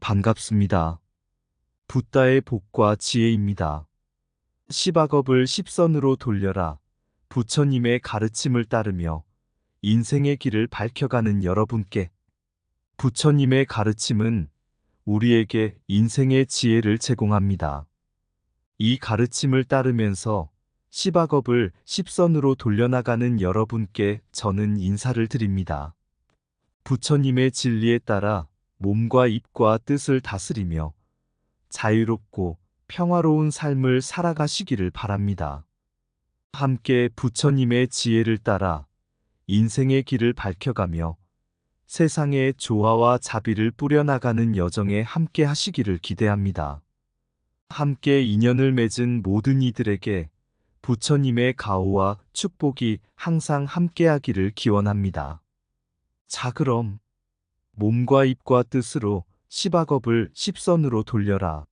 반갑습니다. 붓다의 복과 지혜입니다. 시박업을 십선으로 돌려라. 부처님의 가르침을 따르며 인생의 길을 밝혀가는 여러분께 부처님의 가르침은 우리에게 인생의 지혜를 제공합니다. 이 가르침을 따르면서 시박업을 십선으로 돌려나가는 여러분께 저는 인사를 드립니다. 부처님의 진리에 따라 몸과 입과 뜻을 다스리며 자유롭고 평화로운 삶을 살아가시기를 바랍니다. 함께 부처님의 지혜를 따라 인생의 길을 밝혀가며 세상에 조화와 자비를 뿌려나가는 여정에 함께 하시기를 기대합니다. 함께 인연을 맺은 모든 이들에게 부처님의 가호와 축복이 항상 함께하기를 기원합니다. 자, 그럼 몸과 입과 뜻으로 시박업을 십선으로 돌려라.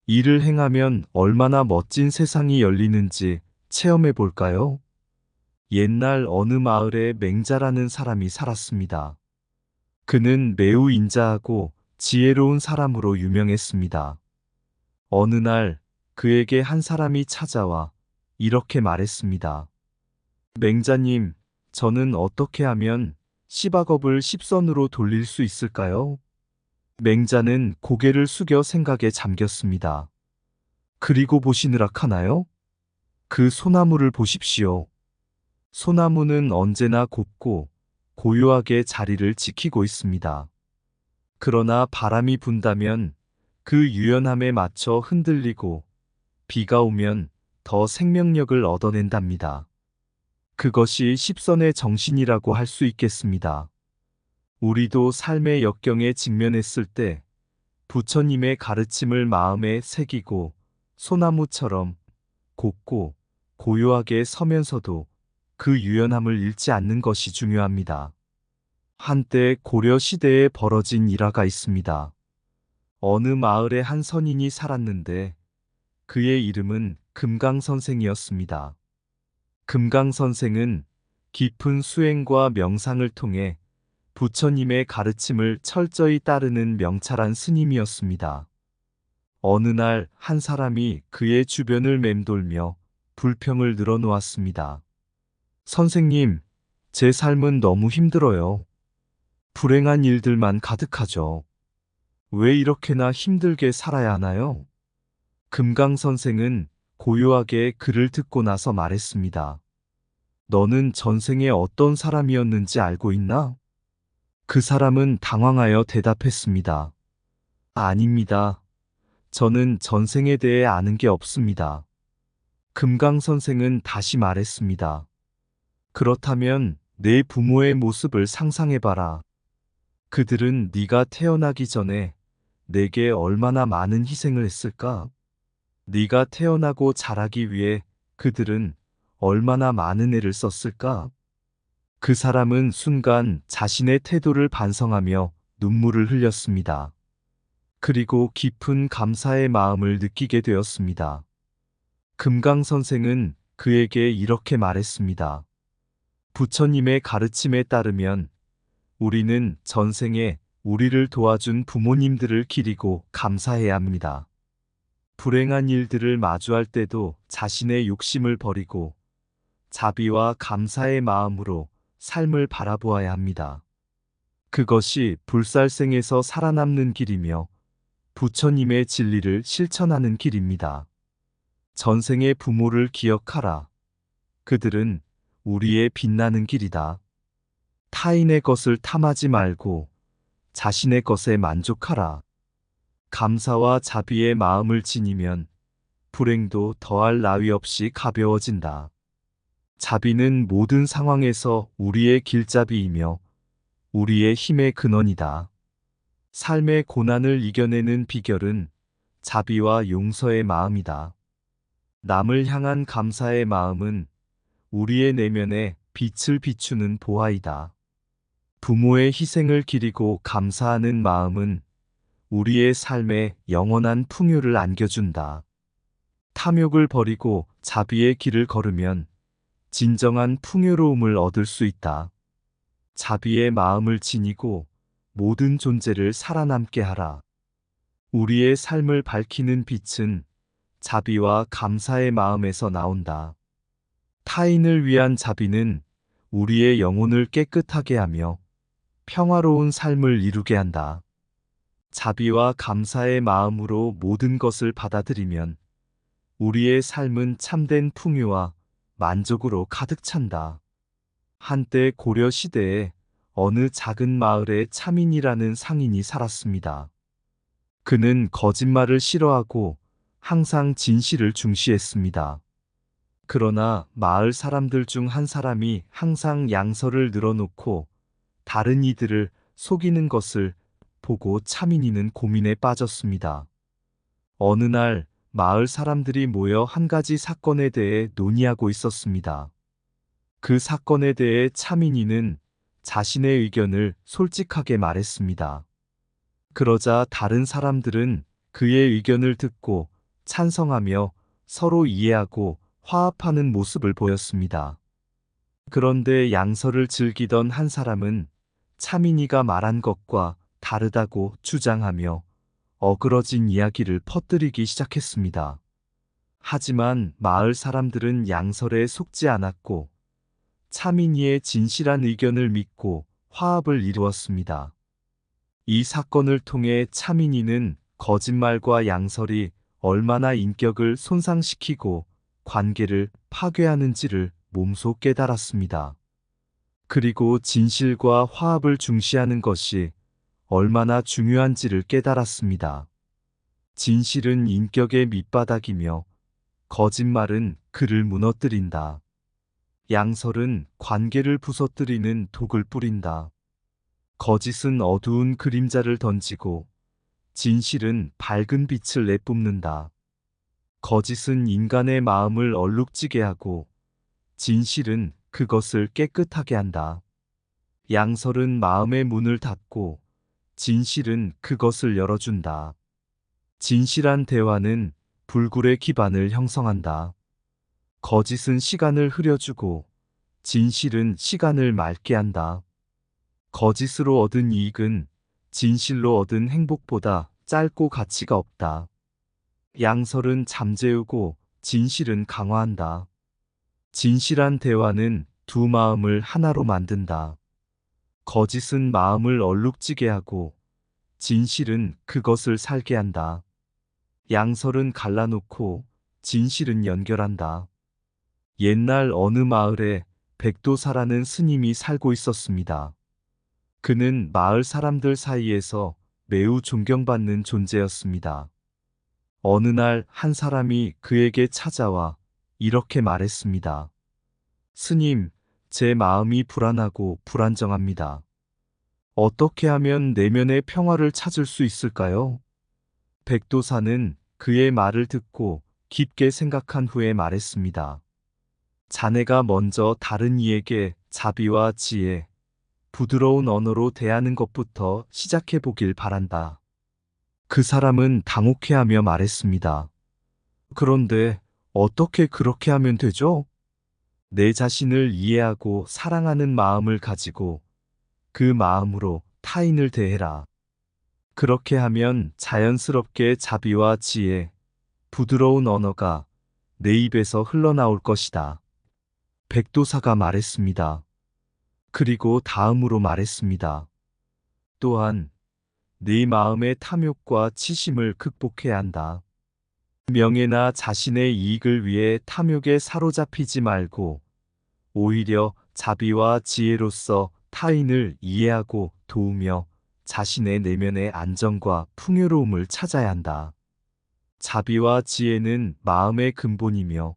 이를 행하면 얼마나 멋진 세상이 열리는지 체험해 볼까요? 옛날 어느 마을에 맹자라는 사람이 살았습니다. 그는 매우 인자하고 지혜로운 사람으로 유명했습니다. 어느 날 그에게 한 사람이 찾아와 이렇게 말했습니다. 맹자님, 저는 어떻게 하면 시박업을 십선으로 돌릴 수 있을까요? 맹자는 고개를 숙여 생각에 잠겼습니다. 그리고 보시느라 하나요? 그 소나무를 보십시오. 소나무는 언제나 곱고 고요하게 자리를 지키고 있습니다. 그러나 바람이 분다면 그 유연함에 맞춰 흔들리고 비가 오면 더 생명력을 얻어낸답니다. 그것이 십선의 정신이라고 할 수 있겠습니다. 우리도 삶의 역경에 직면했을 때 부처님의 가르침을 마음에 새기고 소나무처럼 곱고 고요하게 서면서도 그 유연함을 잃지 않는 것이 중요합니다. 한때 고려 시대에 벌어진 일화가 있습니다. 어느 마을에 한 선인이 살았는데 그의 이름은 금강선생이었습니다. 금강선생은 깊은 수행과 명상을 통해 부처님의 가르침을 철저히 따르는 명찰한 스님이었습니다. 어느 날 한 사람이 그의 주변을 맴돌며 불평을 늘어놓았습니다. 선생님, 제 삶은 너무 힘들어요. 불행한 일들만 가득하죠. 왜 이렇게나 힘들게 살아야 하나요? 금강선생은 고요하게 그를 듣고 나서 말했습니다. 너는 전생에 어떤 사람이었는지 알고 있나? 그 사람은 당황하여 대답했습니다. 아닙니다. 저는 전생에 대해 아는 게 없습니다. 금강선생은 다시 말했습니다. 그렇다면 내 부모의 모습을 상상해봐라. 그들은 네가 태어나기 전에 내게 얼마나 많은 희생을 했을까? 네가 태어나고 자라기 위해 그들은 얼마나 많은 애를 썼을까? 그 사람은 순간 자신의 태도를 반성하며 눈물을 흘렸습니다. 그리고 깊은 감사의 마음을 느끼게 되었습니다. 금강선생은 그에게 이렇게 말했습니다. 부처님의 가르침에 따르면 우리는 전생에 우리를 도와준 부모님들을 기리고 감사해야 합니다. 불행한 일들을 마주할 때도 자신의 욕심을 버리고 자비와 감사의 마음으로 삶을 바라보아야 합니다. 그것이 불살생에서 살아남는 길이며 부처님의 진리를 실천하는 길입니다. 전생의 부모를 기억하라. 그들은 우리의 빛나는 길이다. 타인의 것을 탐하지 말고 자신의 것에 만족하라. 감사와 자비의 마음을 지니면 불행도 더할 나위 없이 가벼워진다. 자비는 모든 상황에서 우리의 길잡이이며 우리의 힘의 근원이다. 삶의 고난을 이겨내는 비결은 자비와 용서의 마음이다. 남을 향한 감사의 마음은 우리의 내면에 빛을 비추는 보화이다. 부모의 희생을 기리고 감사하는 마음은 우리의 삶에 영원한 풍요를 안겨준다. 탐욕을 버리고 자비의 길을 걸으면 진정한 풍요로움을 얻을 수 있다. 자비의 마음을 지니고 모든 존재를 살아남게 하라. 우리의 삶을 밝히는 빛은 자비와 감사의 마음에서 나온다. 타인을 위한 자비는 우리의 영혼을 깨끗하게 하며 평화로운 삶을 이루게 한다. 자비와 감사의 마음으로 모든 것을 받아들이면 우리의 삶은 참된 풍요와 만족으로 가득 찬다. 한때 고려 시대에 어느 작은 마을에 차민이라는 상인이 살았습니다. 그는 거짓말을 싫어하고 항상 진실을 중시했습니다. 그러나 마을 사람들 중 한 사람이 항상 양서를 늘어놓고 다른 이들을 속이는 것을 보고 차민이는 고민에 빠졌습니다. 어느 날 마을 사람들이 모여 한 가지 사건에 대해 논의하고 있었습니다. 그 사건에 대해 차민이는 자신의 의견을 솔직하게 말했습니다. 그러자 다른 사람들은 그의 의견을 듣고 찬성하며 서로 이해하고 화합하는 모습을 보였습니다. 그런데 양서를 즐기던 한 사람은 차민이가 말한 것과 다르다고 주장하며 어그러진 이야기를 퍼뜨리기 시작했습니다. 하지만 마을 사람들은 양설에 속지 않았고 차민이의 진실한 의견을 믿고 화합을 이루었습니다. 이 사건을 통해 차민이는 거짓말과 양설이 얼마나 인격을 손상시키고 관계를 파괴하는지를 몸소 깨달았습니다. 그리고 진실과 화합을 중시하는 것이 얼마나 중요한지를 깨달았습니다. 진실은 인격의 밑바닥이며 거짓말은 그를 무너뜨린다. 양설은 관계를 부서뜨리는 독을 뿌린다. 거짓은 어두운 그림자를 던지고 진실은 밝은 빛을 내뿜는다. 거짓은 인간의 마음을 얼룩지게 하고 진실은 그것을 깨끗하게 한다. 양설은 마음의 문을 닫고 진실은 그것을 열어준다. 진실한 대화는 불굴의 기반을 형성한다. 거짓은 시간을 흐려주고 진실은 시간을 맑게 한다. 거짓으로 얻은 이익은 진실로 얻은 행복보다 짧고 가치가 없다. 양설은 잠재우고 진실은 강화한다. 진실한 대화는 두 마음을 하나로 만든다. 거짓은 마음을 얼룩지게 하고 진실은 그것을 살게 한다. 양설은 갈라놓고 진실은 연결한다. 옛날 어느 마을에 백도사라는 스님이 살고 있었습니다. 그는 마을 사람들 사이에서 매우 존경받는 존재였습니다. 어느 날 한 사람이 그에게 찾아와 이렇게 말했습니다. 스님, 제 마음이 불안하고 불안정합니다. 어떻게 하면 내면의 평화를 찾을 수 있을까요? 백도사는 그의 말을 듣고 깊게 생각한 후에 말했습니다. 자네가 먼저 다른 이에게 자비와 지혜, 부드러운 언어로 대하는 것부터 시작해 보길 바란다. 그 사람은 당혹해하며 말했습니다. 그런데 어떻게 그렇게 하면 되죠? 내 자신을 이해하고 사랑하는 마음을 가지고 그 마음으로 타인을 대해라. 그렇게 하면 자연스럽게 자비와 지혜, 부드러운 언어가 내 입에서 흘러나올 것이다. 백도사가 말했습니다. 그리고 다음으로 말했습니다. 또한 네 마음의 탐욕과 치심을 극복해야 한다. 명예나 자신의 이익을 위해 탐욕에 사로잡히지 말고 오히려 자비와 지혜로서 타인을 이해하고 도우며 자신의 내면의 안정과 풍요로움을 찾아야 한다. 자비와 지혜는 마음의 근본이며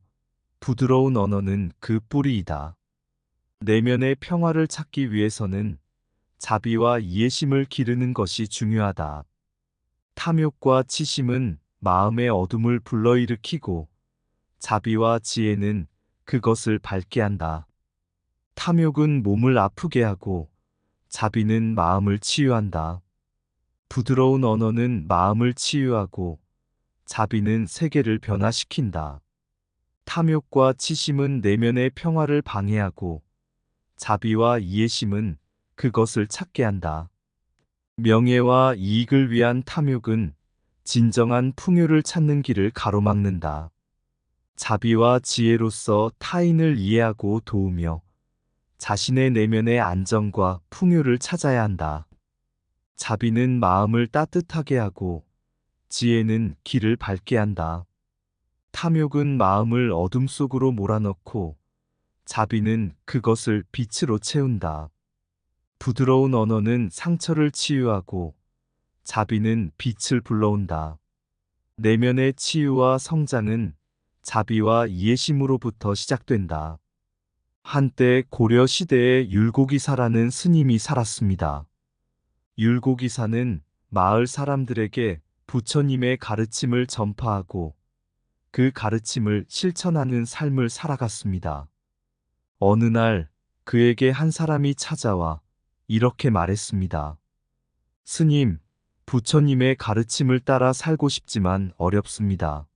부드러운 언어는 그 뿌리이다. 내면의 평화를 찾기 위해서는 자비와 이해심을 기르는 것이 중요하다. 탐욕과 치심은 마음의 어둠을 불러일으키고 자비와 지혜는 그것을 밝게 한다. 탐욕은 몸을 아프게 하고 자비는 마음을 치유한다. 부드러운 언어는 마음을 치유하고 자비는 세계를 변화시킨다. 탐욕과 치심은 내면의 평화를 방해하고 자비와 이해심은 그것을 찾게 한다. 명예와 이익을 위한 탐욕은 진정한 풍요를 찾는 길을 가로막는다. 자비와 지혜로서 타인을 이해하고 도우며 자신의 내면의 안정과 풍요를 찾아야 한다. 자비는 마음을 따뜻하게 하고 지혜는 길을 밝게 한다. 탐욕은 마음을 어둠 속으로 몰아넣고 자비는 그것을 빛으로 채운다. 부드러운 언어는 상처를 치유하고 자비는 빛을 불러온다. 내면의 치유와 성장은 자비와 이해심으로부터 시작된다. 한때 고려 시대에 율곡이사라는 스님이 살았습니다. 율곡이사는 마을 사람들에게 부처님의 가르침을 전파하고 그 가르침을 실천하는 삶을 살아갔습니다. 어느 날 그에게 한 사람이 찾아와 이렇게 말했습니다. 스님, 부처님의 가르침을 따라 살고 싶지만 어렵습니다.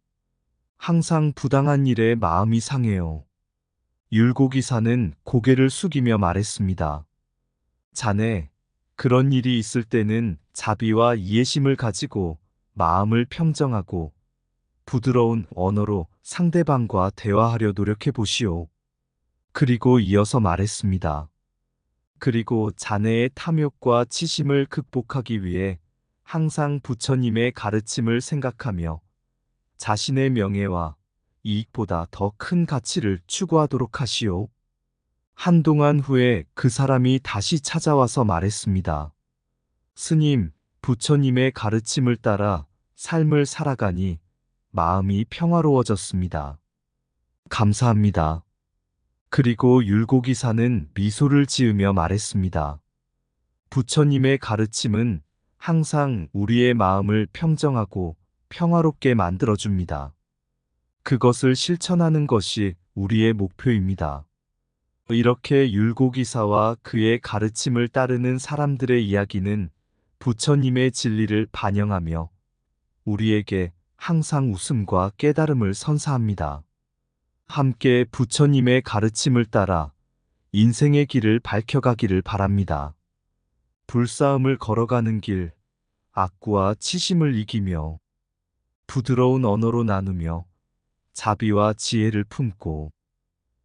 항상 부당한 일에 마음이 상해요. 율곡이사는 고개를 숙이며 말했습니다. 자네, 그런 일이 있을 때는 자비와 이해심을 가지고 마음을 평정하고 부드러운 언어로 상대방과 대화하려 노력해 보시오. 그리고 이어서 말했습니다. 그리고 자네의 탐욕과 치심을 극복하기 위해 항상 부처님의 가르침을 생각하며 자신의 명예와 이익보다 더 큰 가치를 추구하도록 하시오. 한동안 후에 그 사람이 다시 찾아와서 말했습니다. 스님, 부처님의 가르침을 따라 삶을 살아가니 마음이 평화로워졌습니다. 감사합니다. 그리고 율곡이사는 미소를 지으며 말했습니다. 부처님의 가르침은 항상 우리의 마음을 평정하고 평화롭게 만들어줍니다. 그것을 실천하는 것이 우리의 목표입니다. 이렇게 율곡이사와 그의 가르침을 따르는 사람들의 이야기는 부처님의 진리를 반영하며 우리에게 항상 웃음과 깨달음을 선사합니다. 함께 부처님의 가르침을 따라 인생의 길을 밝혀가기를 바랍니다. 불싸움을 걸어가는 길, 악구와 치심을 이기며 부드러운 언어로 나누며 자비와 지혜를 품고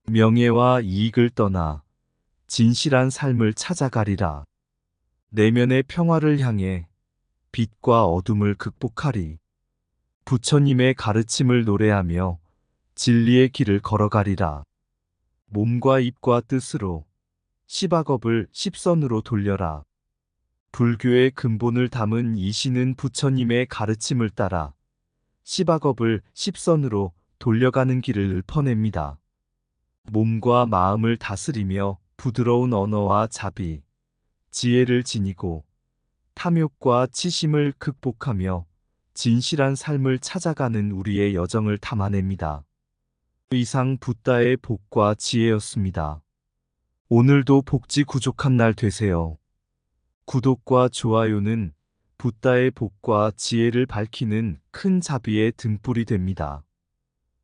명예와 이익을 떠나 진실한 삶을 찾아가리라. 내면의 평화를 향해 빛과 어둠을 극복하리. 부처님의 가르침을 노래하며 진리의 길을 걸어가리라. 몸과 입과 뜻으로 시박업을 십선으로 돌려라. 불교의 근본을 담은 이 시는 부처님의 가르침을 따라 시박업을 십선으로 돌려가는 길을 읊어냅니다. 몸과 마음을 다스리며 부드러운 언어와 자비, 지혜를 지니고 탐욕과 치심을 극복하며 진실한 삶을 찾아가는 우리의 여정을 담아냅니다. 이상 붓다의 복과 지혜였습니다. 오늘도 복지 구족한 날 되세요. 구독과 좋아요는 붓다의 복과 지혜를 밝히는 큰 자비의 등불이 됩니다.